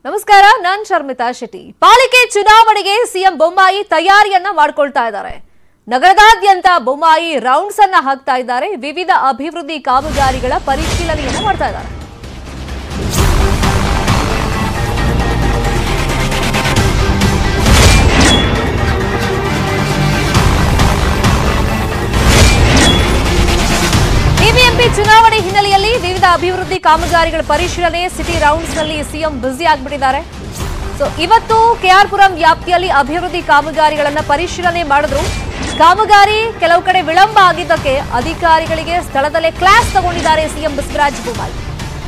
ನಮಸ್ಕಾರ, ನಾನು ಶರ್ಮಿತಾ ಶೆಟ್ಟಿ. ಪಾಲಿಕೆ ಚುನಾವಣೆಗೆ ಸಿಎಂ ಬೊಮ್ಮಾಯಿ ತಯಾರಿಯನ್ನ ಮಾಡಿಕೊಳ್ತಾ ಇದ್ದಾರೆ. ನಗರದಾದ್ಯಂತ ಬೊಮ್ಮಾಯಿ ರೌಂಡ್ಸ್ ಅನ್ನ ಹಾಕ್ತಾ ಇದ್ದಾರೆ. ವಿವಿಧ ಅಭಿವೃದ್ಧಿ ಕಾಮಗಾರಿಗಳ ಪರಿಶೀಲನೆಯನ್ನ ಮಾಡ್ತಾ ಇದ್ದಾರೆ. ಬಿಬಿಎಂಪಿ ಚುನಾವಣೆ ಹಿನ್ನೆಲೆಯಲ್ಲಿ ವಿವಿಧ ಅಭಿವೃದ್ಧಿ ಕಾಮಗಾರಿಗಳ ಪರಿಶೀಲನೆ ಸಿಟಿ ರೌಂಡ್ಸ್ ನಲ್ಲಿ ಸಿಎಂ ಬ್ಯುಸಿ ಆಗಿಬಿಟ್ಟಿದ್ದಾರೆ. ಸೊ ಇವತ್ತು ಕೆಆರ್ಪುರಂ ವ್ಯಾಪ್ತಿಯಲ್ಲಿ ಅಭಿವೃದ್ಧಿ ಕಾಮಗಾರಿಗಳನ್ನ ಪರಿಶೀಲನೆ ಮಾಡಿದ್ರು. ಕಾಮಗಾರಿ ಕೆಲವು ಕಡೆ ವಿಳಂಬ ಆಗಿದ್ದಕ್ಕೆ ಅಧಿಕಾರಿಗಳಿಗೆ ಸ್ಥಳದಲ್ಲೇ ಕ್ಲಾಸ್ ತಗೊಂಡಿದ್ದಾರೆ ಸಿಎಂ ಬಸವರಾಜ ಬೊಮ್ಮಾಯಿ.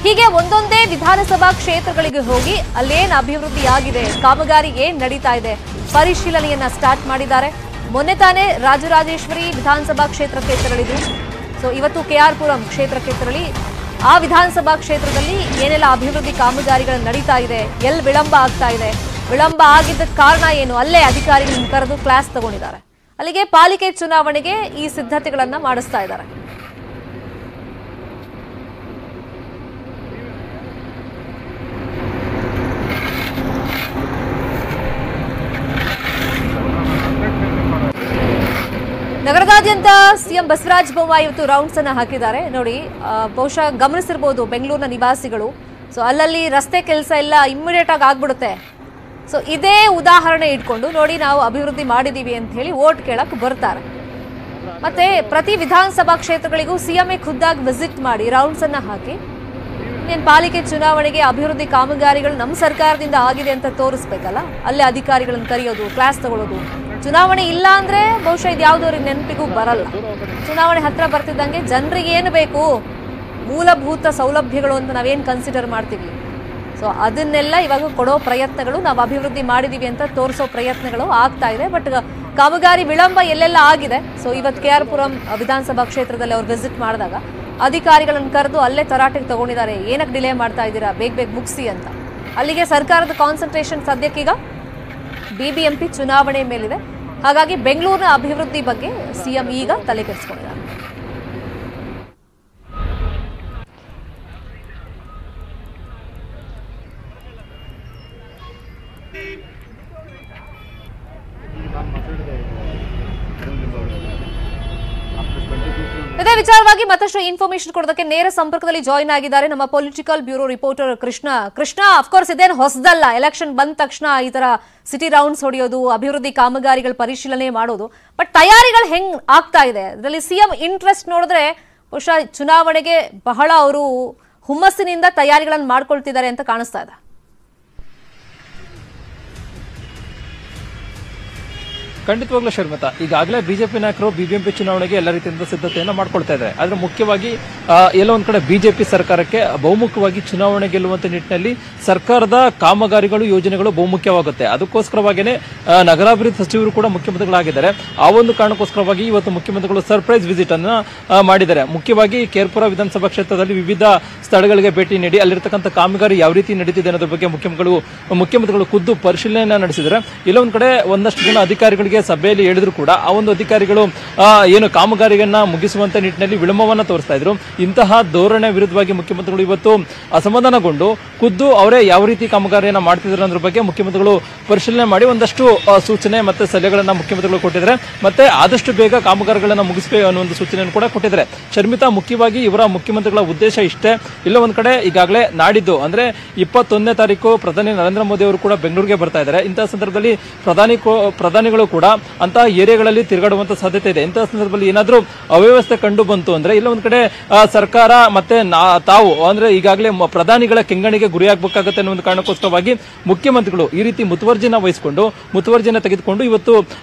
ಹೀಗೆ ಒಂದೊಂದೇ ವಿಧಾನಸಭಾ ಕ್ಷೇತ್ರಗಳಿಗೆ ಹೋಗಿ ಅಲ್ಲೇನ್ ಅಭಿವೃದ್ಧಿ ಆಗಿದೆ, ಕಾಮಗಾರಿ ಏನ್ ನಡೀತಾ ಇದೆ, ಪರಿಶೀಲನೆಯನ್ನ ಸ್ಟಾರ್ಟ್ ಮಾಡಿದ್ದಾರೆ. ಮೊನ್ನೆ ತಾನೇ ರಾಜರಾಜೇಶ್ವರಿ ವಿಧಾನಸಭಾ ಕ್ಷೇತ್ರಕ್ಕೆ ತೆರಳಿದ್ರು. ಸೊ ಇವತ್ತು ಕೆಆರ್ಪುರಂ ಕ್ಷೇತ್ರಕ್ಕೆ ತೆರಳಿ ಆ ವಿಧಾನಸಭಾ ಕ್ಷೇತ್ರದಲ್ಲಿ ಏನೆಲ್ಲ ಅಭಿವೃದ್ಧಿ ಕಾಮಗಾರಿಗಳು ನಡೀತಾ ಇದೆ, ಎಲ್ಲಿ ವಿಳಂಬ ಆಗ್ತಾ ಇದೆ, ವಿಳಂಬ ಆಗಿದ್ದ ಕಾರಣ ಏನು, ಅಲ್ಲೇ ಅಧಿಕಾರಿಗಳನ್ನು ಕರೆದು ಕ್ಲಾಸ್ ತಗೊಂಡಿದ್ದಾರೆ. ಅಲ್ಲಿಗೆ ಪಾಲಿಕೆ ಚುನಾವಣೆಗೆ ಈ ಸಿದ್ಧತೆಗಳನ್ನ ಮಾಡಿಸ್ತಾ ಇದ್ದಾರೆ. ನಗರದಾದ್ಯಂತ ಸಿಎಂ ಬಸವರಾಜ ಬೊಮ್ಮಾಯಿ ಇವತ್ತು ರೌಂಡ್ಸ್ ಅನ್ನ ಹಾಕಿದ್ದಾರೆ. ನೋಡಿ, ಬಹುಶಃ ಗಮನಿಸಿರ್ಬೋದು ಬೆಂಗಳೂರಿನ ನಿವಾಸಿಗಳು. ಸೊ ಅಲ್ಲಲ್ಲಿ ರಸ್ತೆ ಕೆಲಸ ಎಲ್ಲ ಇಮ್ಮಿಡಿಯೇಟ್ ಆಗಿ ಆಗ್ಬಿಡುತ್ತೆ. ಸೊ ಇದೇ ಉದಾಹರಣೆ ಇಟ್ಕೊಂಡು ನೋಡಿ ನಾವು ಅಭಿವೃದ್ಧಿ ಮಾಡಿದೀವಿ ಅಂತ ಹೇಳಿ ವೋಟ್ ಕೇಳಕ್ ಬರ್ತಾರೆ. ಮತ್ತೆ ಪ್ರತಿ ವಿಧಾನಸಭಾ ಕ್ಷೇತ್ರಗಳಿಗೂ ಸಿಎಂఏ ಖುದ್ದಾಗಿ ವಿಸಿಟ್ ಮಾಡಿ ರೌಂಡ್ಸ್ ಅನ್ನ ಹಾಕಿ ಪಾಲಿಕೆ ಚುನಾವಣೆಗೆ ಅಭಿವೃದ್ಧಿ ಕಾಮಗಾರಿಗಳು ನಮ್ಮ ಸರ್ಕಾರದಿಂದ ಆಗಿದೆ ಅಂತ ತೋರಿಸ್ಬೇಕಲ್ಲ, ಅಲ್ಲೇ ಅಧಿಕಾರಿಗಳನ್ನು ಕರೆಯೋದು, ಕ್ಲಾಸ್ ತಗೊಳ್ಳೋದು. ಚುನಾವಣೆ ಇಲ್ಲ ಅಂದ್ರೆ ಬಹುಶಃ ಇದು ಯಾವುದವ್ರಿಗೆ ನೆನಪಿಗೂ ಬರಲ್ಲ. ಚುನಾವಣೆ ಹತ್ರ ಬರ್ತಿದ್ದಂಗೆ ಜನರಿಗೆ ಏನು ಬೇಕು, ಮೂಲಭೂತ ಸೌಲಭ್ಯಗಳು ಅಂತ ನಾವೇನು ಕನ್ಸಿಡರ್ ಮಾಡ್ತೀವಿ, ಸೊ ಅದನ್ನೆಲ್ಲ ಇವಾಗ ಕೊಡೋ ಪ್ರಯತ್ನಗಳು, ನಾವು ಅಭಿವೃದ್ಧಿ ಮಾಡಿದೀವಿ ಅಂತ ತೋರಿಸೋ ಪ್ರಯತ್ನಗಳು ಆಗ್ತಾ ಇದೆ. ಬಟ್ ಕಾಮಗಾರಿ ವಿಳಂಬ ಎಲ್ಲೆಲ್ಲ ಆಗಿದೆ. ಸೊ ಇವತ್ತು ಕೆಆರ್ಪುರಂ ವಿಧಾನಸಭಾ ಕ್ಷೇತ್ರದಲ್ಲಿ ಅವ್ರು ವಿಸಿಟ್ ಮಾಡಿದಾಗ ಅಧಿಕಾರಿಗಳನ್ನು ಕರೆದು ಅಲ್ಲೇ ತರಾಟೆಗೆ ತಗೊಂಡಿದ್ದಾರೆ. ಏನಕ್ಕೆ ಡಿಲೇ ಮಾಡ್ತಾ ಇದ್ದೀರಾ, ಬೇಗ ಮುಗಿಸಿ ಅಂತ. ಅಲ್ಲಿಗೆ ಸರ್ಕಾರದ ಕಾನ್ಸಂಟ್ರೇಷನ್ ಸದ್ಯಕ್ಕೀಗ ಬಿಬಿಎಂಪಿ ಚುನಾವಣೆ ಮೇಲಿದೆ. ಹಾಗಾಗಿ ಬೆಂಗಳೂರಿನ ಅಭಿವೃದ್ಧಿ ಬಗ್ಗೆ ಸಿಎಂ ಈಗ ತಲೆ ಕೆಡಿಸಿಕೊಂಡಿದ್ದಾರೆ. ಇದೇ ವಿಚಾರವಾಗಿ ಮತ್ತಷ್ಟು ಇನ್ಫಾರ್ಮೇಶನ್ ಕೊಡೋದಕ್ಕೆ ನೇರ ಸಂಪರ್ಕದಲ್ಲಿ ಜಾಯಿನ್ ಆಗಿದ್ದಾರೆ ನಮ್ಮ political bureau reporter Krishna. Of course ಇದೇನು ಹೊಸದಲ್ಲ, ಎಲೆಕ್ಷನ್ ಬಂದ ತಕ್ಷಣ ಈ ತರ ಸಿಟಿ ರೌಂಡ್ಸ್ ಹೊಡೆಯೋದು, ಅಭಿವೃದ್ಧಿ ಕಾಮಗಾರಿಗಳ ಪರಿಶೀಲನೆ ಮಾಡೋದು. ಬಟ್ ತಯಾರಿಗಳು ಹೆಂಗ್ ಆಗ್ತಾ ಇದೆ, ಅದರಲ್ಲಿ ಸಿಎಂ ಇಂಟ್ರೆಸ್ಟ್ ನೋಡಿದ್ರೆ ಬಹುಶಃ ಚುನಾವಣೆಗೆ ಬಹಳ ಅವರು ಹುಮ್ಮಸ್ಸಿನಿಂದ ತಯಾರಿಗಳನ್ನು ಮಾಡ್ಕೊಳ್ತಿದ್ದಾರೆ ಅಂತ ಕಾಣಿಸ್ತಾ ಇದೆ. ಖಂಡಿತವಾಗ್ಲೂ ಶರ್ಮಿತಾ, ಈಗಾಗಲೇ ಬಿಜೆಪಿ ನಾಯಕರು ಬಿಬಿಎಂಪಿ ಚುನಾವಣೆಗೆ ಎಲ್ಲ ರೀತಿಯಿಂದ ಸಿದ್ಧತೆಯನ್ನು ಮಾಡ್ಕೊಳ್ತಾ ಇದ್ದಾರೆ. ಆದ್ರೆ ಮುಖ್ಯವಾಗಿ ಎಲ್ಲ ಒಂದ್ ಕಡೆ ಬಿಜೆಪಿ ಸರ್ಕಾರಕ್ಕೆ ಬಹುಮುಖವಾಗಿ ಚುನಾವಣೆ ಗೆಲ್ಲುವಂತ ನಿಟ್ಟಿನಲ್ಲಿ ಸರ್ಕಾರದ ಕಾಮಗಾರಿಗಳು, ಯೋಜನೆಗಳು ಬಹುಮುಖ್ಯವಾಗುತ್ತೆ. ಅದಕ್ಕೋಸ್ಕರವಾಗಿಯೇ ನಗರಾಭಿವೃದ್ಧಿ ಸಚಿವರು ಕೂಡ ಮುಖ್ಯಮಂತ್ರಿಗಳಾಗಿದ್ದಾರೆ. ಆ ಒಂದು ಕಾರಣಕ್ಕೋಸ್ಕರವಾಗಿ ಇವತ್ತು ಮುಖ್ಯಮಂತ್ರಿಗಳು ಸರ್ಪ್ರೈಸ್ ವಿಸಿಟ್ ಅನ್ನು ಮಾಡಿದ್ದಾರೆ. ಮುಖ್ಯವಾಗಿ ಕೆಆರ್ಪುರ ವಿಧಾನಸಭಾ ಕ್ಷೇತ್ರದಲ್ಲಿ ವಿವಿಧ ಸ್ಥಳಗಳಿಗೆ ಭೇಟಿ ನೀಡಿ ಅಲ್ಲಿರ್ತಕ್ಕಂಥ ಕಾಮಗಾರಿ ಯಾವ ರೀತಿ ನಡೀತಿದೆ ಅನ್ನೋದ್ರ ಬಗ್ಗೆ ಮುಖ್ಯಮಂತ್ರಿಗಳು ಖುದ್ದು ಪರಿಶೀಲನೆ ನಡೆಸಿದ್ದಾರೆ. ಇಲ್ಲ ಒಂದ್ ಕಡೆ ಒಂದಷ್ಟು ಜನ ಅಧಿಕಾರಿಗಳಿಗೆ ಸಭೆಯಲ್ಲಿ ಹೇಳಿದ್ರು ಕೂಡ ಆ ಒಂದು ಅಧಿಕಾರಿಗಳು ಏನು ಕಾಮಗಾರಿಗಳನ್ನ ಮುಗಿಸುವಂತ ನಿಟ್ಟಿನಲ್ಲಿ ವಿಳಂಬವನ್ನ ತೋರಿಸ್ತಾ ಇದ್ರು. ಇಂತಹ ಧೋರಣೆ ವಿರುದ್ಧವಾಗಿ ಮುಖ್ಯಮಂತ್ರಿಗಳು ಇವತ್ತು ಅಸಮಾಧಾನಗೊಂಡು ಖುದ್ದು ಅವರೇ ಯಾವ ರೀತಿ ಕಾಮಗಾರಿಯನ್ನ ಮಾಡ್ತಿದ್ದಾರೆ ಅನ್ನೋದ್ರ ಬಗ್ಗೆ ಮುಖ್ಯಮಂತ್ರಿಗಳು ಪರಿಶೀಲನೆ ಮಾಡಿ ಒಂದಷ್ಟು ಸೂಚನೆ ಮತ್ತೆ ಸಲಹೆಗಳನ್ನ ಮುಖ್ಯಮಂತ್ರಿಗಳು ಕೊಟ್ಟಿದ್ದಾರೆ. ಮತ್ತೆ ಆದಷ್ಟು ಬೇಗ ಕಾಮಗಾರಿಗಳನ್ನ ಮುಗಿಸಬೇಕು ಅನ್ನೋ ಒಂದು ಸೂಚನೆಯನ್ನು ಕೂಡ ಕೊಟ್ಟಿದ್ದಾರೆ. ಶರ್ಮಿತಾ, ಮುಖ್ಯವಾಗಿ ಇವರ ಮುಖ್ಯಮಂತ್ರಿಗಳ ಉದ್ದೇಶ ಇಷ್ಟೇ. ಇಲ್ಲ ಒಂದ್ ಕಡೆ ಈಗಾಗಲೇ ನಾಡಿದ್ದು ಅಂದ್ರೆ 21ನೇ ತಾರೀಕು ಪ್ರಧಾನಿ ನರೇಂದ್ರ ಮೋದಿ ಅವರು ಕೂಡ ಬೆಂಗಳೂರಿಗೆ ಬರ್ತಾ ಇದ್ದಾರೆ. ಇಂತಹ ಸಂದರ್ಭದಲ್ಲಿ ಪ್ರಧಾನಿಗಳು ಕೂಡ ಅಂತಹ ಏರಿಯಾಗಳಲ್ಲಿ ತಿರುಗಾಡುವಂತ ಸಾಧ್ಯತೆ ಇದೆ. ಇಂತಹ ಸಂದರ್ಭದಲ್ಲಿ ಏನಾದ್ರೂ ಅವ್ಯವಸ್ಥೆ ಕಂಡು ಬಂತು ಅಂದ್ರೆ ಇಲ್ಲ ಒಂದ್ ಕಡೆ ಸರ್ಕಾರ ಮತ್ತೆ ತಾವು ಅಂದ್ರೆ ಈಗಾಗಲೇ ಪ್ರಧಾನಿಗಳ ಕೆಂಗಣಿಗೆ ಗುರಿಯಾಗಬೇಕಾಗುತ್ತೆ ಅನ್ನೋ ಒಂದು ಕಾರಣಕ್ಕೋಸ್ಕರವಾಗಿ ಮುಖ್ಯಮಂತ್ರಿಗಳು ಈ ರೀತಿ ಮುತುವರ್ಜಿನ ತೆಗೆದುಕೊಂಡು ಇವತ್ತು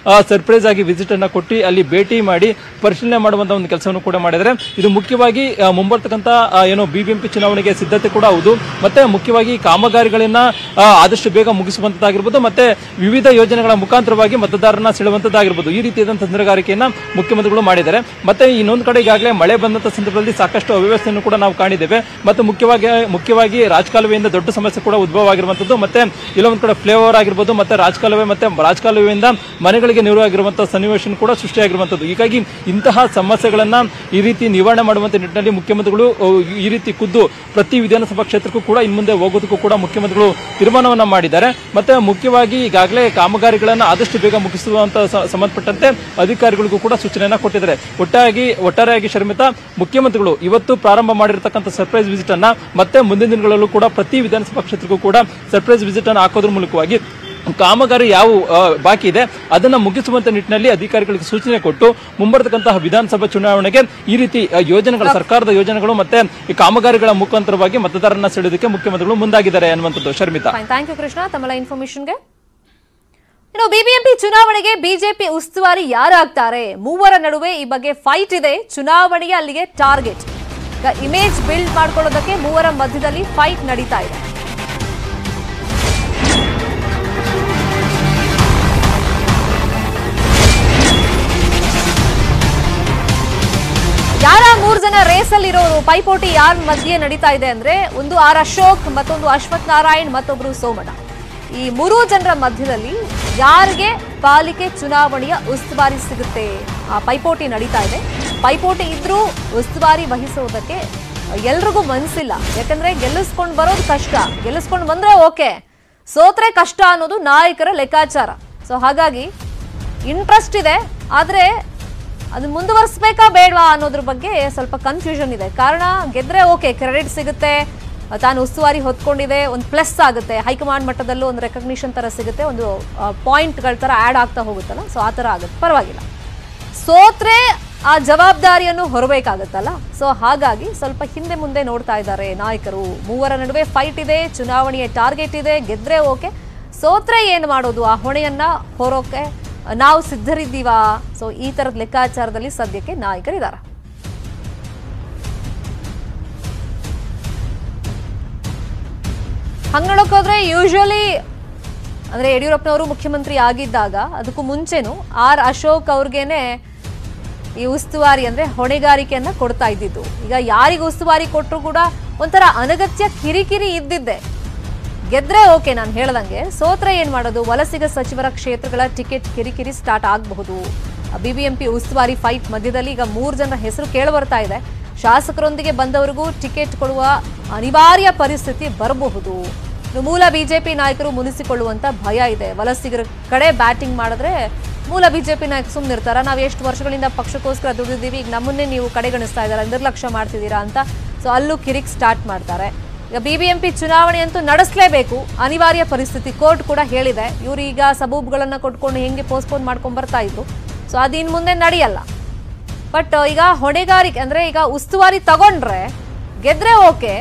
ಸರ್ಪ್ರೈಸ್ ಆಗಿ ವಿಸಿಟ್ ಅನ್ನ ಕೊಟ್ಟು ಅಲ್ಲಿ ಭೇಟಿ ಮಾಡಿ ಪರಿಶೀಲನೆ ಮಾಡುವಂತ ಒಂದು ಕೆಲಸವನ್ನು ಕೂಡ ಮಾಡಿದ್ದಾರೆ. ಇದು ಮುಖ್ಯವಾಗಿ ಮುಂಬರ್ತಕ್ಕಂತ ಏನು ಬಿಬಿಎಂಪಿ ಚುನಾವಣೆಗೆ ಸಿದ್ಧತೆ ಕೂಡ ಹೌದು. ಮತ್ತೆ ಮುಖ್ಯವಾಗಿ ಕಾಮಗಾರಿಗಳನ್ನ ಆದಷ್ಟು ಬೇಗ ಮುಗಿಸುವಂತದ್ದಾಗಿರ್ಬೋದು. ಮತ್ತೆ ವಿವಿಧ ಯೋಜನೆಗಳ ಮುಖಾಂತರವಾಗಿ ಮತದಾರರನ್ನ ಸೆಳೆಯುವಂತದ್ದಾಗಿರ್ಬೋದು ಈ ರೀತಿಯಾದಂತಹ ತಂತ್ರಗಾರಿಕೆಯನ್ನ ಮುಖ್ಯಮಂತ್ರಿಗಳು ಮಾಡಿದ್ದಾರೆ. ಮತ್ತೆ ಇನ್ನೊಂದು ಕಡೆ ಈಗಾಗಲೇ ಮಳೆ ಬಂದಂತ ಸಂದರ್ಭದಲ್ಲಿ ಸಾಕಷ್ಟು ಅವ್ಯವಸ್ಥೆಯನ್ನು ಕೂಡ ನಾವು ಕಾಣಿದ್ದೇವೆ. ಮತ್ತೆ ಮುಖ್ಯವಾಗಿ ರಾಜಕಾಲುವೆಯಿಂದ ದೊಡ್ಡ ಸಮಸ್ಯೆ ಕೂಡ ಉದ್ಭವ ಆಗಿರುವಂತದ್ದು. ಮತ್ತೆ ಇಲ್ಲೊಂದು ಕಡೆ ಫ್ಲೇಓವರ್ ಆಗಿರ್ಬೋದು ಮತ್ತೆ ರಾಜಕಾಲುವೆಯಿಂದ ಮನೆಗಳಿಗೆ ನೀರು ಆಗಿರುವಂತಹ ಸನ್ನಿವೇಶ ಕೂಡ ಸೃಷ್ಟಿಯಾಗಿರುವಂತದ್ದು. ಹೀಗಾಗಿ ಇಂತಹ ಸಮಸ್ಯೆಗಳನ್ನ ಈ ರೀತಿ ನಿವಾರಣೆ ಮಾಡುವಂತ ನಿಟ್ಟಿನಲ್ಲಿ ಮುಖ್ಯಮಂತ್ರಿಗಳು ಈ ರೀತಿ ಖುದ್ದು ಪ್ರತಿ ವಿಧಾನಸಭಾ ಕ್ಷೇತ್ರಕ್ಕೂ ಕೂಡ ಇನ್ನು ಮುಂದೆ ಹೋಗೋದಕ್ಕೂ ಕೂಡ ಮುಖ್ಯಮಂತ್ರಿಗಳು ತೀರ್ಮಾನವನ್ನ ಮಾಡಿದ್ದಾರೆ. ಮತ್ತೆ ಮುಖ್ಯವಾಗಿ ಈಗಾಗಲೇ ಕಾಮಗಾರಿಗಳನ್ನ ಆದಷ್ಟು ಬೇಗ ಮುಗಿಸುವಂತ ಸಂಬಂಧಪಟ್ಟಂತೆ ಅಧಿಕಾರಿಗಳಿಗೂ ಕೂಡ ಸೂಚನೆಯನ್ನ ಕೊಟ್ಟಿದ್ದಾರೆ. ಒಟ್ಟಾರೆಯಾಗಿ ಶರ್ಮಿತಾ, ಮುಖ್ಯಮಂತ್ರಿಗಳು ಇವತ್ತು ಪ್ರಾರಂಭ ಮಾಡಿರತಕ್ಕಂಥ ಸರ್ಪ್ರೈಸ್ ವಿಸಿಟ್ ಅನ್ನ ಮತ್ತೆ ಮುಂದಿನ ದಿನಗಳಲ್ಲೂ ಕೂಡ ಪ್ರತಿ ವಿಧಾನಸಭಾ ಕ್ಷೇತ್ರಕ್ಕೂ ಕೂಡ ಸರ್ಪ್ರೈಸ್ ವಿಸಿಟ್ ಅನ್ನು ಹಾಕೋದ್ರ ಮೂಲಕವಾಗಿ ಕಾಮಗಾರಿ ಯಾವ ಬಾಕಿ ಇದೆ ಅದನ್ನ ಮುಗಿಸುವಂತ ನಿಟ್ಟಿನಲ್ಲಿ ಅಧಿಕಾರಿಗಳಿಗೆ ಸೂಚನೆ ಕೊಟ್ಟು ಮುಂಬರತಕ್ಕಂತಹ ವಿಧಾನಸಭಾ ಚುನಾವಣೆಗೆ ಈ ರೀತಿ ಯೋಜನೆಗಳ ಸರ್ಕಾರದ ಯೋಜನೆಗಳು ಮತ್ತೆ ಈ ಕಾಮಗಾರಿಗಳ ಮುಖಾಂತರವಾಗಿ ಮತದಾರರನ್ನ ಸೆಳೆಯೋದಕ್ಕೆ ಮುಖ್ಯಮಂತ್ರಿಗಳು ಮುಂದಾಗಿದ್ದಾರೆ ಅನ್ನುವಂಥದ್ದು. ಶರ್ಮಿತಾ, ಥ್ಯಾಂಕ್ ಯು ಕೃಷ್ಣ ತಮ್ಮ ಇನ್ಫಾರ್ಮೇಶನ್ಗೆ. ಇನ್ನು ಬಿಬಿಎಂಪಿ ಚುನಾವಣೆಗೆ ಬಿಜೆಪಿ ಉಸ್ತುವಾರಿ ಯಾರಾಗ್ತಾರೆ? ಮೂವರ ನಡುವೆ ಈ ಬಗ್ಗೆ ಫೈಟ್ ಇದೆ. ಚುನಾವಣೆಗೆ ಅಲ್ಲಿಗೆ ಟಾರ್ಗೆಟ್. ಇಮೇಜ್ ಬಿಲ್ಡ್ ಮಾಡ್ಕೊಳ್ಳೋದಕ್ಕೆ ಮೂವರ ಮಧ್ಯದಲ್ಲಿ ಫೈಟ್ ನಡೀತಾ ಇದೆ. ಯಾರ ಮೂರು ಜನ ರೇಸಲ್ಲಿ ಇರೋರು? ಪೈಪೋಟಿ ಯಾರ ಮಧ್ಯೆ ನಡೀತಾ ಇದೆ ಅಂದ್ರೆ, ಒಂದು ಆರ್ ಅಶೋಕ್, ಮತ್ತೊಂದು ಅಶ್ವಥ್ ನಾರಾಯಣ್, ಮತ್ತೊಬ್ರು ಸೋಮಣ್ಣ. ಈ ಮೂರು ಜನರ ಮಧ್ಯದಲ್ಲಿ ಯಾರಿಗೆ ಪಾಲಿಕೆ ಚುನಾವಣೆಯ ಉಸ್ತುವಾರಿ ಸಿಗುತ್ತೆ ಆ ಪೈಪೋಟಿ ನಡೀತಾ ಇದೆ. ಪೈಪೋಟಿ ಇದ್ರೂ ಉಸ್ತುವಾರಿ ವಹಿಸುವುದಕ್ಕೆ ಎಲ್ರಿಗೂ ಮನಸ್ಸಿಲ್ಲ. ಯಾಕಂದ್ರೆ ಗೆಲ್ಲಿಸ್ಕೊಂಡು ಬರೋದು ಕಷ್ಟ, ಗೆಲ್ಲಿಸ್ಕೊಂಡು ಬಂದ್ರೆ ಓಕೆ, ಸೋತ್ರೆ ಕಷ್ಟ ಅನ್ನೋದು ನಾಯಕರ ಲೆಕ್ಕಾಚಾರ. ಸೊ ಹಾಗಾಗಿ ಇಂಟ್ರೆಸ್ಟ್ ಇದೆ, ಆದ್ರೆ ಅದು ಮುಂದುವರಿಸಬೇಕಾ ಬೇಡವಾ ಅನ್ನೋದ್ರ ಬಗ್ಗೆ ಸ್ವಲ್ಪ ಕನ್ಫ್ಯೂಷನ್ ಇದೆ. ಕಾರಣ ಗೆದ್ರೆ ಓಕೆ, ಕ್ರೆಡಿಟ್ ಸಿಗುತ್ತೆ, ತಾನು ಉಸ್ತುವಾರಿ ಹೊತ್ಕೊಂಡಿದೆ, ಒಂದು ಪ್ಲಸ್ ಆಗುತ್ತೆ, ಹೈಕಮಾಂಡ್ ಮಟ್ಟದಲ್ಲೂ ಒಂದು ರೆಕಗ್ನಿಷನ್ ತರ ಸಿಗುತ್ತೆ, ಒಂದು ಪಾಯಿಂಟ್ಗಳ ತರ ಆ್ಯಡ್ ಆಗ್ತಾ ಹೋಗುತ್ತಲ್ಲ, ಸೊ ಆ ಥರ ಆಗುತ್ತೆ, ಪರವಾಗಿಲ್ಲ. ಸೋತ್ರೆ ಆ ಜವಾಬ್ದಾರಿಯನ್ನು ಹೊರಬೇಕಾಗುತ್ತಲ್ಲ, ಸೊ ಹಾಗಾಗಿ ಸ್ವಲ್ಪ ಹಿಂದೆ ಮುಂದೆ ನೋಡ್ತಾ ಇದ್ದಾರೆ ನಾಯಕರು. ಮೂವರ ನಡುವೆ ಫೈಟ್ ಇದೆ, ಚುನಾವಣೆಯ ಟಾರ್ಗೆಟ್ ಇದೆ. ಗೆದ್ರೆ ಓಕೆ, ಸೋತ್ರೆ ಏನು ಮಾಡೋದು? ಆ ಹೊಣೆಯನ್ನ ಹೊರೋಕೆ ನಾವು ಸಿದ್ಧರಿದ್ದೀವಾ? ಸೊ ಈ ತರದ ಲೆಕ್ಕಾಚಾರದಲ್ಲಿ ಸದ್ಯಕ್ಕೆ ನಾಯಕರಿದ್ದಾರೆ. ಹಂಗ ನೋಡೋಕೋದ್ರೆ ಯೂಶುವಲಿ ಅಂದ್ರೆ ಯಡಿಯೂರಪ್ಪನವರು ಮುಖ್ಯಮಂತ್ರಿ ಆಗಿದ್ದಾಗ ಅದಕ್ಕೂ ಮುಂಚೆನೂ ಆರ್ ಅಶೋಕ್ ಅವ್ರಿಗೇನೆ ಈ ಉಸ್ತುವಾರಿ ಅಂದ್ರೆ ಹೊಣೆಗಾರಿಕೆಯನ್ನ ಕೊಡ್ತಾ ಇದ್ದಿದ್ದು. ಈಗ ಯಾರಿಗೆ ಉಸ್ತುವಾರಿ ಕೊಟ್ಟರು ಕೂಡ ಒಂಥರ ಅನಗತ್ಯ ಕಿರಿಕಿರಿ ಇದ್ದಿದ್ದೆ. ಗೆದ್ರೆ ಓಕೆ, ನಾನು ಹೇಳ್ದಂಗೆ, ಸೋತ್ರೆ ಏನ್ ಮಾಡೋದು? ವಲಸಿಗ ಸಚಿವರ ಕ್ಷೇತ್ರಗಳ ಟಿಕೆಟ್ ಕಿರಿಕಿರಿ ಸ್ಟಾರ್ಟ್ ಆಗಬಹುದು. ಬಿಬಿಎಂಪಿ ಉಸ್ತುವಾರಿ ಫೈಟ್ ಮಧ್ಯದಲ್ಲಿ ಈಗ 3 ಜನರ ಹೆಸರು ಕೇಳಿಬರ್ತಾ ಇದೆ. ಶಾಸಕರೊಂದಿಗೆ ಬಂದವರಿಗೂ ಟಿಕೆಟ್ ಕೊಡುವ ಅನಿವಾರ್ಯ ಪರಿಸ್ಥಿತಿ ಬರಬಹುದು. ಮೂಲ ಬಿಜೆಪಿ ನಾಯಕರು ಮುನಿಸಿಕೊಳ್ಳುವಂತ ಭಯ ಇದೆ. ವಲಸಿಗರ ಕಡೆ ಬ್ಯಾಟಿಂಗ್ ಮಾಡಿದ್ರೆ ಮೂಲ ಬಿಜೆಪಿ ನಾಯಕರು ಸುಮ್ಮನಿರ್ತಾರ, ನಾವು ಎಷ್ಟು ವರ್ಷಗಳಿಂದ ಪಕ್ಷಕ್ಕೋಸ್ಕರ ದುಡಿದಿದ್ದೀವಿ, ಈಗ ನಮ್ಮನ್ನೇ ನೀವು ಕಡೆಗಣಿಸ್ತಾ ಇದ್ದೀರಾ, ನಿರ್ಲಕ್ಷ್ಯ ಮಾಡ್ತಿದ್ದೀರಾ ಅಂತ. ಸೊ ಅಲ್ಲೂ ಕಿರಿಕ್ ಸ್ಟಾರ್ಟ್ ಮಾಡ್ತಾರೆ. ಈಗ ಬಿಬಿಎಂಪಿ ಚುನಾವಣೆ ಅಂತೂ ನಡೆಸಲೇಬೇಕು, ಅನಿವಾರ್ಯ ಪರಿಸ್ಥಿತಿ. ಕೋರ್ಟ್ ಕೂಡ ಹೇಳಿದೆ, ಇವರು ಈಗ ಸಬೂಬ್ಗಳನ್ನ ಕೊಟ್ಕೊಂಡು ಹೆಂಗೆ ಪೋಸ್ಟ್ಪೋನ್ ಮಾಡ್ಕೊಂಡ್ ಬರ್ತಾ ಇದ್ರು, ಸೊ ಅದಿನ್ ಮುಂದೆ ನಡೆಯಲ್ಲ. ಬಟ್ ಈಗ ಹೊಣೆಗಾರಿಕೆ ಅಂದ್ರೆ ಈಗ ಉಸ್ತುವಾರಿ ತಗೊಂಡ್ರೆ ಗೆದ್ರೆ ಓಕೆ,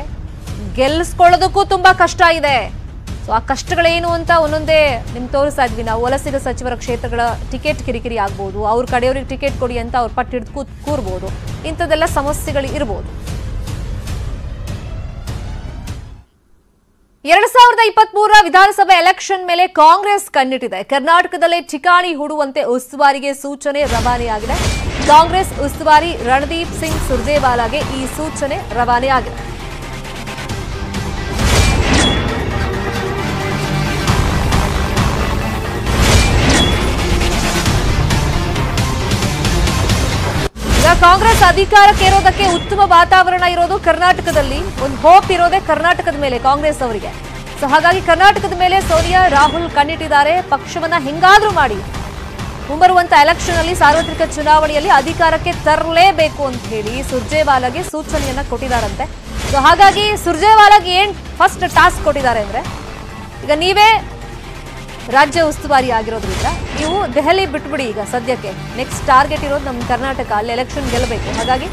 ಗೆಲ್ಲಿಸ್ಕೊಳ್ಳೋದಕ್ಕೂ ತುಂಬಾ ಕಷ್ಟ ಇದೆ. ಸೊ ಆ ಕಷ್ಟಗಳೇನು ಅಂತ ಒಂದೊಂದೇ ನಿಮ್ಗೆ ತೋರಿಸ್ತಾ ಇದ್ವಿ ನಾವು. ವಲಸಿಗ ಸಚಿವರ ಕ್ಷೇತ್ರಗಳ ಟಿಕೆಟ್ ಕಿರಿಕಿರಿ ಆಗ್ಬೋದು, ಅವ್ರ ಕಡೆಯವ್ರಿಗೆ ಟಿಕೆಟ್ ಕೊಡಿ ಅಂತ ಅವ್ರ ಪಟ್ಟು ಹಿಡಿದು ಕೂರ್ಬೋದು, ಇಂಥದ್ದೆಲ್ಲ ಸಮಸ್ಯೆಗಳು ಇರ್ಬೋದು. 2023 ವಿಧಾನಸಭೆ ಎಲೆಕ್ಷನ್ ಮೇಲೆ ಕಾಂಗ್ರೆಸ್ ಕಣ್ಣಿಟ್ಟಿದೆ. ಕರ್ನಾಟಕದಲ್ಲೇ ಠಿಕಾಣಿ ಹೂಡುವಂತೆ ಉಸ್ತುವಾರಿಗೆ ಸೂಚನೆ ರವಾನೆಯಾಗಿದೆ. ಕಾಂಗ್ರೆಸ್ ಉಸ್ತುವಾರಿ ರಣದೀಪ್ ಸಿಂಗ್ ಸುರ್ಜೇವಾಲಾಗೆ ಈ ಸೂಚನೆ ರವಾನೆಯಾಗಿದೆ. ಕಾಂಗ್ರೆಸ್ ಅಧಿಕಾರಕ್ಕೆ ಇರೋದಕ್ಕೆ ಉತ್ತಮ ವಾತಾವರಣ ಇರೋದು ಕರ್ನಾಟಕದಲ್ಲಿ, ಒಂದು ಹೋಪ್ ಇರೋದೇ ಕರ್ನಾಟಕದ ಮೇಲೆ ಕಾಂಗ್ರೆಸ್ ಅವರಿಗೆ. ಸೊ ಹಾಗಾಗಿ ಕರ್ನಾಟಕದ ಮೇಲೆ ಸೋನಿಯಾ ರಾಹುಲ್ ಕಣ್ಣಿಟ್ಟಿದ್ದಾರೆ. ಪಕ್ಷವನ್ನ ಹೆಂಗಾದ್ರೂ ಮಾಡಿ ಮುಂಬರುವಂತ ಎಲೆಕ್ಷನ್ ಅಲ್ಲಿ, ಸಾರ್ವತ್ರಿಕ ಚುನಾವಣೆಯಲ್ಲಿ ಅಧಿಕಾರಕ್ಕೆ ತರಲೇಬೇಕು ಅಂತ ಹೇಳಿ ಸುರ್ಜೇವಾಲಾಗೆ ಸೂಚನೆಯನ್ನ ಕೊಟ್ಟಿದ್ದಾರಂತೆ. ಸೊ ಹಾಗಾಗಿ ಸುರ್ಜೇವಾಲಾಗೆ ಏನ್ ಫಸ್ಟ್ ಟಾಸ್ಕ್ ಕೊಟ್ಟಿದ್ದಾರೆ ಅಂದ್ರೆ, ಈಗ ನೀವೇ ರಾಜ್ಯ ಉಸ್ತುವಾರಿ ಆಗಿರೋದ್ರಿಂದ ನೀವು ದೆಹಲಿ ಬಿಟ್ಬಿಡಿ. ಈಗ ಸದ್ಯಕ್ಕೆ ನೆಕ್ಸ್ಟ್ ಟಾರ್ಗೆಟ್ ಇರೋದು ನಮ್ಮ ಕರ್ನಾಟಕ, ಅಲ್ಲಿ ಎಲೆಕ್ಷನ್ ಗೆಲ್ಲಬೇಕು. ಹಾಗಾಗಿ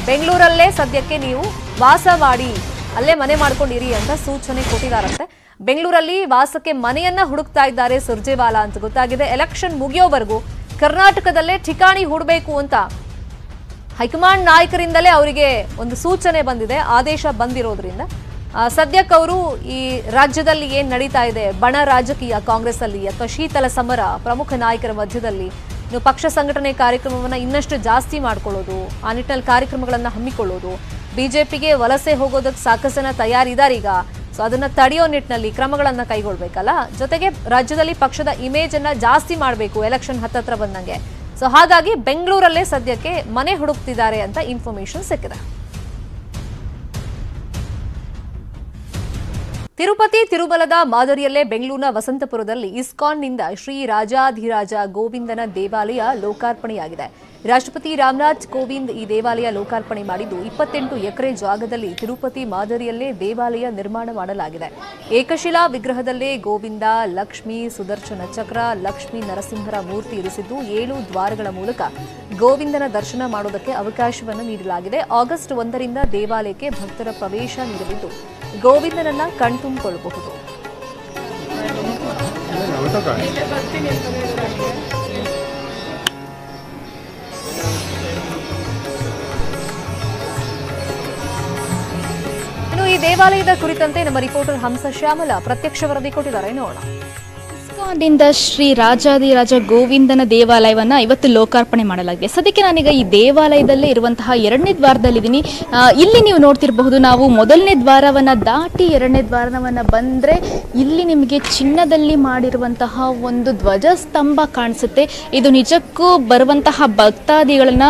ಬೆಂಗಳೂರಲ್ಲೇ ಸದ್ಯಕ್ಕೆ ನೀವು ವಾಸ ಮಾಡಿ, ಅಲ್ಲೇ ಮನೆ ಮಾಡ್ಕೊಂಡಿರಿ ಅಂತ ಸೂಚನೆ ಕೊಟ್ಟಿದ್ದಾರಂತೆ. ಬೆಂಗಳೂರಲ್ಲಿ ವಾಸಕ್ಕೆ ಮನೆಯನ್ನ ಹುಡುಕ್ತಾ ಇದ್ದಾರೆ ಸುರ್ಜೇವಾಲಾ ಅಂತ ಗೊತ್ತಾಗಿದೆ. ಎಲೆಕ್ಷನ್ ಮುಗಿಯೋವರೆಗೂ ಕರ್ನಾಟಕದಲ್ಲೇ ಠಿಕಾಣಿ ಹೂಡಬೇಕು ಅಂತ ಹೈಕಮಾಂಡ್ ನಾಯಕರಿಂದಲೇ ಅವರಿಗೆ ಒಂದು ಸೂಚನೆ ಬಂದಿದೆ, ಆದೇಶ ಬಂದಿರೋದ್ರಿಂದ ಸದ್ಯಕ್ಕೆ ಅವರು ಈ ರಾಜ್ಯದಲ್ಲಿ ಏನ್ ನಡೀತಾ ಇದೆ ಬಣ ರಾಜಕೀಯ ಕಾಂಗ್ರೆಸ್ ಅಲ್ಲಿ ಅಥವಾ ಶೀತಲ ಸಮರ ಪ್ರಮುಖ ನಾಯಕರ ಮಧ್ಯದಲ್ಲಿ ಇನ್ನು ಪಕ್ಷ ಸಂಘಟನೆ ಕಾರ್ಯಕ್ರಮವನ್ನ ಇನ್ನಷ್ಟು ಜಾಸ್ತಿ ಮಾಡ್ಕೊಳ್ಳೋದು, ಆ ನಿಟ್ಟಿನಲ್ಲಿ ಕಾರ್ಯಕ್ರಮಗಳನ್ನ ಹಮ್ಮಿಕೊಳ್ಳೋದು, ಬಿಜೆಪಿಗೆ ವಲಸೆ ಹೋಗೋದಕ್ಕೆ ಸಾಕಷ್ಟು ಜನ ತಯಾರಿದ್ದಾರೆ ಈಗ. ಸೊ ಅದನ್ನ ತಡೆಯೋ ನಿಟ್ಟಿನಲ್ಲಿ ಕ್ರಮಗಳನ್ನ ಕೈಗೊಳ್ಬೇಕಲ್ಲ. ಜೊತೆಗೆ ರಾಜ್ಯದಲ್ಲಿ ಪಕ್ಷದ ಇಮೇಜ್ ಅನ್ನ ಜಾಸ್ತಿ ಮಾಡಬೇಕು ಎಲೆಕ್ಷನ್ ಹತ್ತತ್ರ ಬಂದಂಗೆ. ಸೊ ಹಾಗಾಗಿ ಬೆಂಗಳೂರಲ್ಲೇ ಸದ್ಯಕ್ಕೆ ಮನೆ ಹುಡುಕ್ತಿದ್ದಾರೆ ಅಂತ ಇನ್ಫಾರ್ಮೇಶನ್ ಸಿಕ್ಕಿದೆ. ತಿರುಪತಿ ತಿರುಮಲದ ಮಾದರಿಯಲ್ಲೇ ಬೆಂಗಳೂರಿನ ವಸಂತಪುರದಲ್ಲಿ ಇಸ್ಕಾನ್ನಿಂದ ಶ್ರೀ ರಾಜಾಧಿರಾಜ ಗೋವಿಂದನ ದೇವಾಲಯ ಲೋಕಾರ್ಪಣೆಯಾಗಿದೆ. ರಾಷ್ಟ್ರಪತಿ ರಾಮನಾಥ್ ಕೋವಿಂದ್ ಈ ದೇವಾಲಯ ಲೋಕಾರ್ಪಣೆ ಮಾಡಿದ್ದು 28 ಎಕರೆ ಜಾಗದಲ್ಲಿ ತಿರುಪತಿ ಮಾದರಿಯಲ್ಲೇ ದೇವಾಲಯ ನಿರ್ಮಾಣ ಮಾಡಲಾಗಿದೆ. ಏಕಶಿಲಾ ವಿಗ್ರಹದಲ್ಲೇ ಗೋವಿಂದ, ಲಕ್ಷ್ಮೀ, ಸುದರ್ಶನ ಚಕ್ರ, ಲಕ್ಷ್ಮೀ ನರಸಿಂಹರ ಮೂರ್ತಿ ಇರಿಸಿದ್ದು 7 ದ್ವಾರಗಳ ಮೂಲಕ ಗೋವಿಂದನ ದರ್ಶನ ಮಾಡೋದಕ್ಕೆ ಅವಕಾಶವನ್ನು ನೀಡಲಾಗಿದೆ. ಆಗಸ್ಟ್ 1ರಿಂದ ದೇವಾಲಯಕ್ಕೆ ಭಕ್ತರ ಪ್ರವೇಶ ನೀಡಲಿದ್ದು ಗೋವಿಂದನನ್ನ ಕಣ್ತುಂಬಿಕೊಳ್ಳಬಹುದು. ಇನ್ನು ಈ ದೇವಾಲಯದ ಕುರಿತಂತೆ ನಮ್ಮ ರಿಪೋರ್ಟರ್ ಹಂಸ ಶ್ಯಾಮಲ ಪ್ರತ್ಯಕ್ಷ ವರದಿ ಕೊಟ್ಟಿದ್ದಾರೆ, ನೋಡೋಣ. ಇಸ್ಕಾನ್ನಿಂದ ಶ್ರೀ ರಾಜಾದಿರಾಜ ಗೋವಿಂದನ ದೇವಾಲಯವನ್ನ ಇವತ್ತು ಲೋಕಾರ್ಪಣೆ ಮಾಡಲಾಗಿದೆ. ಸದ್ಯಕ್ಕೆ ನಾನೀಗ ಈ ದೇವಾಲಯದಲ್ಲೇ ಇರುವಂತಹ 2ನೇ ದ್ವಾರದಲ್ಲಿದ್ದೀನಿ. ಇಲ್ಲಿ ನೀವು ನೋಡ್ತಿರಬಹುದು, ನಾವು ಮೊದಲನೇ ದ್ವಾರವನ್ನ ದಾಟಿ 2ನೇ ದ್ವಾರವನ್ನ ಬಂದ್ರೆ ಇಲ್ಲಿ ನಿಮಗೆ ಚಿನ್ನದಲ್ಲಿ ಮಾಡಿರುವಂತಹ ಒಂದು ಧ್ವಜ ಸ್ತಂಭ ಕಾಣಿಸುತ್ತೆ. ಇದು ನಿಜಕ್ಕೂ ಬರುವಂತಹ ಭಕ್ತಾದಿಗಳನ್ನ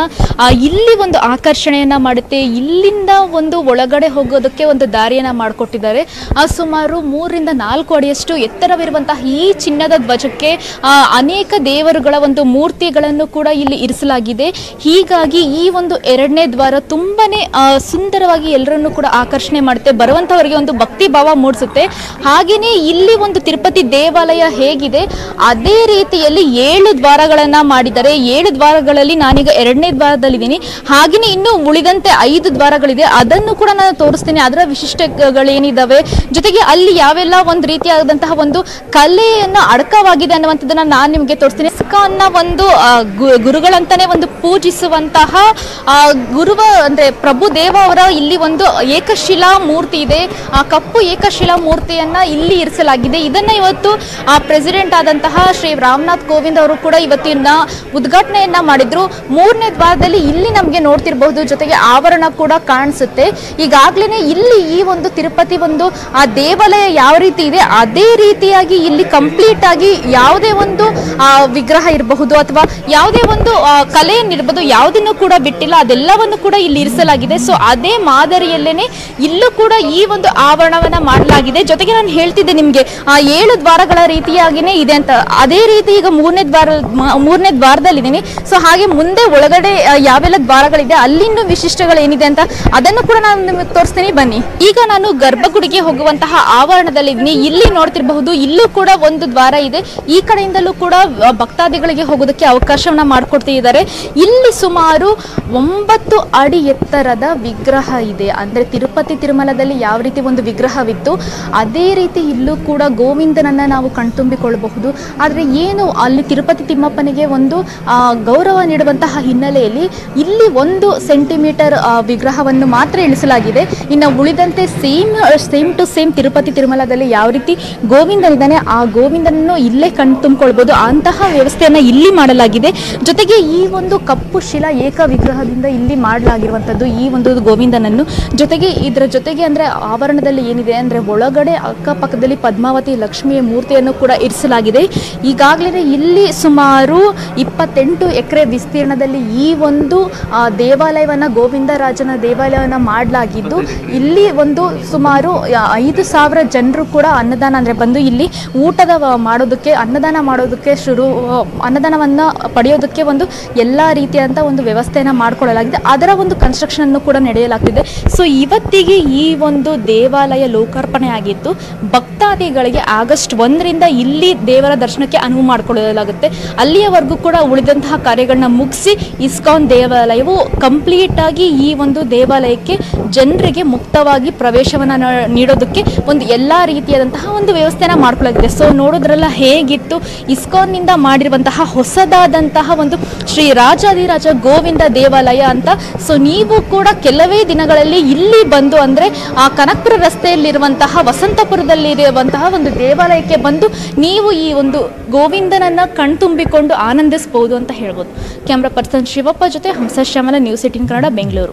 ಇಲ್ಲಿ ಒಂದು ಆಕರ್ಷಣೆಯನ್ನ ಮಾಡುತ್ತೆ. ಇಲ್ಲಿಂದ ಒಂದು ಒಳಗಡೆ ಹೋಗೋದಕ್ಕೆ ಒಂದು ದಾರಿಯನ್ನ ಮಾಡಿಕೊಟ್ಟಿದ್ದಾರೆ. ಸುಮಾರು 3ರಿಂದ 4 ಅಡಿಯಷ್ಟು ಎತ್ತರವಿರುವಂತಹ ಈ ಚಿನ್ನದ ಧ್ವಜಕ್ಕೆ ಅನೇಕ ದೇವರುಗಳ ಒಂದು ಮೂರ್ತಿಗಳನ್ನು ಕೂಡ ಇಲ್ಲಿ ಇರಿಸಲಾಗಿದೆ. ಹೀಗಾಗಿ ಈ ಒಂದು 2ನೇ ದ್ವಾರ ತುಂಬಾನೇ ಸುಂದರವಾಗಿ ಎಲ್ಲರನ್ನು ಕೂಡ ಆಕರ್ಷಣೆ ಮಾಡುತ್ತೆ, ಬರುವಂತವರಿಗೆ ಒಂದು ಭಕ್ತಿ ಭಾವ ಮೂಡಿಸುತ್ತೆ. ಹಾಗೇನೆ ಇಲ್ಲಿ ಒಂದು ತಿರುಪತಿ ದೇವಾಲಯ ಹೇಗಿದೆ ಅದೇ ರೀತಿಯಲ್ಲಿ 7 ದ್ವಾರಗಳನ್ನ ಮಾಡಿದ್ದಾರೆ. 7 ದ್ವಾರಗಳಲ್ಲಿ ನಾನೀಗ 2ನೇ ದ್ವಾರದಲ್ಲಿದ್ದೀನಿ. ಹಾಗೇನೆ ಇನ್ನು ಉಳಿದಂತೆ 5 ದ್ವಾರಗಳಿದೆ, ಅದನ್ನು ಕೂಡ ನಾನು ತೋರಿಸ್ತೀನಿ, ಅದರ ವಿಶಿಷ್ಟಗಳೇನಿದಾವೆ, ಜೊತೆಗೆ ಅಲ್ಲಿ ಯಾವೆಲ್ಲ ಒಂದು ರೀತಿಯಾದಂತಹ ಒಂದು ಕಲೆಯನ್ನ ಅಡಕವಾಗಿದೆ ಅನ್ನುವಂಥದ್ದನ್ನ ನಾನು ನಿಮಗೆ ತೋರಿಸ್ತೀನಿ. ಇಸ್ಕಾನ್ನ ಒಂದು ಗುರುಗಳಂತಾನೆ ಒಂದು ಪೂಜಿಸುವಂತಹ ಗುರುವ ಅಂದ್ರೆ ಪ್ರಭು ದೇವ ಅವರ ಇಲ್ಲಿ ಒಂದು ಏಕಶಿಲಾ ಮೂರ್ತಿ ಇದೆ. ಆ ಕಪ್ಪು ಏಕಶಿಲಾ ಮೂರ್ತಿಯನ್ನ ಇಲ್ಲಿ ಇರಿಸಲಾಗಿದೆ. ಇದನ್ನ ಇವತ್ತು ಪ್ರೆಸಿಡೆಂಟ್ ಆದಂತಹ ಶ್ರೀ ರಾಮನಾಥ್ ಕೋವಿಂದ್ ಅವರು ಕೂಡ ಇವತ್ತಿನ ಉದ್ಘಾಟನೆಯನ್ನ ಮಾಡಿದ್ರು. 3ನೇ ದ್ವಾರದಲ್ಲಿ ಇಲ್ಲಿ ನಮಗೆ ನೋಡ್ತಿರಬಹುದು, ಜೊತೆಗೆ ಆವರಣ ಕೂಡ ಕಾಣಿಸುತ್ತೆ. ಈಗಾಗ್ಲೇನೆ ಇಲ್ಲಿ ಈ ಒಂದು ತಿರುಪತಿ ಒಂದು ಆ ದೇವಾಲಯ ಯಾವ ರೀತಿ ಇದೆ ಅದೇ ರೀತಿಯಾಗಿ ಇಲ್ಲಿ ಕಂಪ್ಲೀಟ್ ಆಗಿ ಯಾವುದೇ ಒಂದು ವಿಗ್ರಹ ಇರಬಹುದು ಅಥವಾ ಯಾವುದೇ ಒಂದು ಕಲೆಯನ್ನಿರಬಹುದು, ಯಾವುದನ್ನು ಕೂಡ ಬಿಟ್ಟಿಲ್ಲ, ಅದೆಲ್ಲವನ್ನು ಕೂಡ ಇಲ್ಲಿ ಇರಿಸಲಾಗಿದೆ. ಸೊ ಅದೇ ಮಾದರಿಯಲ್ಲೇನೆ ಇಲ್ಲೂ ಕೂಡ ಈ ಒಂದು ಆವರಣವನ್ನ ಮಾಡಲಾಗಿದೆ. ಜೊತೆಗೆ ನಾನು ಹೇಳ್ತಿದ್ದೆ ನಿಮ್ಗೆ 7 ದ್ವಾರಗಳ ರೀತಿಯಾಗಿನೇ ಇದೆ ಅಂತ. ಅದೇ ರೀತಿ ಈಗ 3ನೇ ದ್ವಾರದಲ್ಲಿದ್ದೀನಿ. ಸೊ ಹಾಗೆ ಮುಂದೆ ಒಳಗಡೆ ಯಾವೆಲ್ಲ ದ್ವಾರಗಳಿದೆ ಅಲ್ಲಿನ್ನೂ ವಿಶಿಷ್ಟಗಳೇನಿದೆ ಅಂತ ಅದನ್ನು ಕೂಡ ನಾನು ನಿಮಗೆ ತೋರಿಸ್ತೀನಿ, ಬನ್ನಿ. ಈಗ ನಾನು ಗರ್ಭಗುಡಿಗೆ ಹೋಗುವಂತಹ ಆವರಣದಲ್ಲಿದ್ದೀನಿ. ಇಲ್ಲಿ ನೋಡ್ತಿರಬಹುದು, ಇಲ್ಲೂ ಕೂಡ ಒಂದು ದ್ವಾರ ಇದೆ. ಈ ಕಡೆಯಿಂದಲೂ ಕೂಡ ಭಕ್ತಾದಿಗಳಿಗೆ ಹೋಗೋದಕ್ಕೆ ಅವಕಾಶವನ್ನ ಮಾಡಿಕೊಡ್ತಿದ್ದಾರೆ. ಇಲ್ಲಿ ಸುಮಾರು 9 ಅಡಿ ಎತ್ತರದ ವಿಗ್ರಹ ಇದೆ. ಅಂದ್ರೆ ತಿರುಪತಿ ತಿರುಮಲದಲ್ಲಿ ಯಾವ ರೀತಿ ಒಂದು ವಿಗ್ರಹವಿತ್ತು ಅದೇ ರೀತಿ ಇಲ್ಲೂ ಕೂಡ ಗೋವಿಂದನನ್ನ ನಾವು ಕಣ್ತುಂಬಿಕೊಳ್ಳಬಹುದು. ಆದ್ರೆ ಏನು ಅಲ್ಲಿ ತಿರುಪತಿ ತಿಮ್ಮಪ್ಪನಿಗೆ ಒಂದು ಗೌರವ ನೀಡುವಂತಹ ಹಿನ್ನೆಲೆಯಲ್ಲಿ ಇಲ್ಲಿ 1 ಸೆಂಟಿಮೀಟರ್ ವಿಗ್ರಹವನ್ನು ಮಾತ್ರ ಇಳಿಸಲಾಗಿದೆ. ಇನ್ನು ಉಳಿದಂತೆ ಸೇಮ್ ಟು ಸೇಮ್ ತಿರುಪತಿ ತಿರುಮಲದಲ್ಲಿ ಯಾವ ರೀತಿ ಗೋವಿಂದನಿದ್ದಾನೆ ಆ ಗೋವಿಂದನನ್ನು ಇಲ್ಲೇ ಕಣ್ತುಂಬಿಕೊಳ್ಬಹುದು, ಅಂತಹ ವ್ಯವಸ್ಥೆಯನ್ನ ಇಲ್ಲಿ ಮಾಡಲಾಗಿದೆ. ಜೊತೆಗೆ ಈ ಒಂದು ಕಪ್ಪು ಶಿಲಾ ಏಕ ವಿಗ್ರಹದಿಂದ ಇಲ್ಲಿ ಮಾಡಲಾಗಿರುವಂತದ್ದು ಈ ಒಂದು ಗೋವಿಂದನನ್ನು. ಜೊತೆಗೆ ಇದರ ಜೊತೆಗೆ ಅಂದ್ರೆ ಆವರಣದಲ್ಲಿ ಏನಿದೆ ಅಂದ್ರೆ ಒಳಗಡೆ ಅಕ್ಕಪಕ್ಕದಲ್ಲಿ ಪದ್ಮಾವತಿ ಲಕ್ಷ್ಮಿಯ ಮೂರ್ತಿಯನ್ನು ಕೂಡ ಇರಿಸಲಾಗಿದೆ. ಈಗಾಗಲೇ ಇಲ್ಲಿ ಸುಮಾರು 28 ಎಕರೆ ವಿಸ್ತೀರ್ಣದಲ್ಲಿ ಈ ಒಂದು ದೇವಾಲಯವನ್ನ ಗೋವಿಂದರಾಜನ ದೇವಾಲಯವನ್ನ ಮಾಡಲಾಗಿದ್ದು ಇಲ್ಲಿ ಒಂದು ಸುಮಾರು 5,000 ಜನರು ಕೂಡ ಅನ್ನದಾನ ಅಂದ್ರೆ ಬಂದು ಇಲ್ಲಿ ಊಟದ ಮಾಡೋದಕ್ಕೆ ಅನ್ನದಾನ ಮಾಡೋದಕ್ಕೆ ಅನ್ನದಾನವನ್ನ ಪಡೆಯೋದಕ್ಕೆ ಒಂದು ಎಲ್ಲಾ ರೀತಿಯಾದಂತ ಒಂದು ವ್ಯವಸ್ಥೆಯನ್ನ ಮಾಡಿಕೊಳ್ಳಲಾಗಿದೆ. ಅದರ ಒಂದು ಕನ್ಸ್ಟ್ರಕ್ಷನ್ ಅನ್ನು ಕೂಡ ನಡೆಯಲಾಗ್ತಿದೆ. ಸೊ ಇವತ್ತಿಗೆ ಈ ಒಂದು ದೇವಾಲಯ ಲೋಕಾರ್ಪಣೆ ಆಗಿತ್ತು. ಭಕ್ತಾದಿಗಳಿಗೆ ಆಗಸ್ಟ್ 1ರಿಂದ ಇಲ್ಲಿ ದೇವರ ದರ್ಶನಕ್ಕೆ ಅನುವು ಮಾಡಿಕೊಳ್ಳಲಾಗುತ್ತೆ. ಅಲ್ಲಿಯವರೆಗೂ ಕೂಡ ಉಳಿದಂತಹ ಕಾರ್ಯಗಳನ್ನ ಮುಗಿಸಿ ಇಸ್ಕಾನ್ ದೇವಾಲಯವು ಕಂಪ್ಲೀಟ್ ಆಗಿ ಈ ಒಂದು ದೇವಾಲಯಕ್ಕೆ ಜನರಿಗೆ ಮುಕ್ತವಾಗಿ ಪ್ರವೇಶವನ್ನ ನೀಡೋದಕ್ಕೆ ಒಂದು ಎಲ್ಲಾ ರೀತಿಯಾದಂತಹ ಒಂದು ವ್ಯವಸ್ಥೆನ ಮಾಡ್ಕೊಳ್ಳಲಾಗಿದೆ. ಸೊ ನೋಡೋದ್ರ ನೋಡಿದ್ರಲ್ಲ ಹೇಗಿತ್ತು. ಇಸ್ಕಾನ್ನಿಂದ ಮಾಡಿರುವಂತಹ ಹೊಸದಾದಂತಹ ಒಂದು ಶ್ರೀ ರಾಜಾದಿರಾಜ ಗೋವಿಂದ ದೇವಾಲಯ ಅಂತ. ಸೊ ನೀವು ಕೂಡ ಕೆಲವೇ ದಿನಗಳಲ್ಲಿ ಇಲ್ಲಿ ಬಂದು ಅಂದರೆ ಆ ಕನಕಪುರ ರಸ್ತೆಯಲ್ಲಿರುವಂತಹ ವಸಂತಪುರದಲ್ಲಿರುವಂತಹ ಒಂದು ದೇವಾಲಯಕ್ಕೆ ಬಂದು ನೀವು ಈ ಒಂದು ಗೋವಿಂದನನ್ನ ಕಣ್ತುಂಬಿಕೊಂಡು ಆನಂದಿಸಬಹುದು ಅಂತ ಹೇಳ್ಬೋದು. ಕ್ಯಾಮ್ರಾ ಪರ್ಸನ್ ಶಿವಪ್ಪ ಜೊತೆ ಹಂಸ ಶ್ಯಾಮಲ, ನ್ಯೂಸ್ 18 ಕನ್ನಡ, ಬೆಂಗಳೂರು.